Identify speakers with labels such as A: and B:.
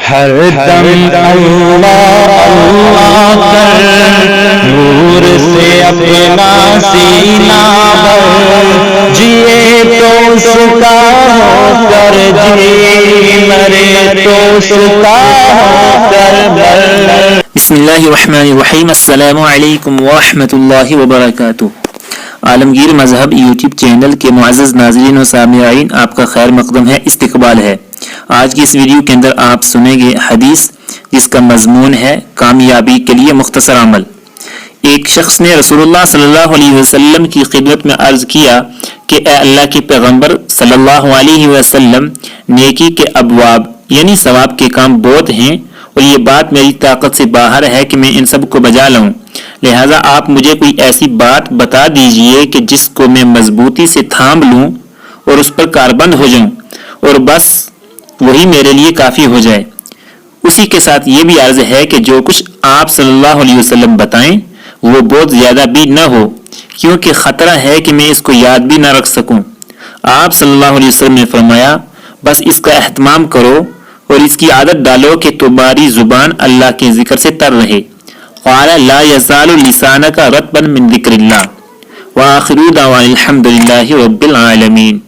A: ہر دم اللہ اللہ کر نور سے اپنا سینہ بھر، جیے تو سکا ہو کر جی، مرے تو سکا ہو کر مر۔
B: بسم اللہ الرحمن الرحیم۔ السلام علیکم ورحمۃ اللہ وبرکاتہ۔ عالمگیر مذہب یوٹیوب چینل کے معزز ناظرین و سامعین، آپ کا خیر مقدم ہے، استقبال ہے۔ آج کی اس ویڈیو کے اندر آپ سنیں گے حدیث جس کا مضمون ہے کامیابی کے لیے مختصر عمل۔ ایک شخص نے رسول اللہ صلی اللہ علیہ وسلم کی خدمت میں عرض کیا کہ اے اللہ کے پیغمبر صلی اللہ علیہ وسلم، نیکی کے ابواب یعنی ثواب کے کام بہت ہیں اور یہ بات میری طاقت سے باہر ہے کہ میں ان سب کو بجا لوں، لہٰذا آپ مجھے کوئی ایسی بات بتا دیجئے کہ جس کو میں مضبوطی سے تھام لوں اور اس پر کاربند ہو جاؤں اور بس وہی میرے لیے کافی ہو جائے۔ اسی کے ساتھ یہ بھی عرض ہے کہ جو کچھ آپ صلی اللہ علیہ وسلم بتائیں وہ بہت زیادہ بھی نہ ہو، کیونکہ خطرہ ہے کہ میں اس کو یاد بھی نہ رکھ سکوں۔ آپ صلی اللہ علیہ وسلم نے فرمایا، بس اس کا اہتمام کرو اور اس کی عادت ڈالو کہ تمہاری زبان اللہ کے ذکر سے تر رہے۔ قال لا يزال لسانك رطبا من ذکر اللہ۔ وآخر دعوانا الحمد للہ رب العالمین۔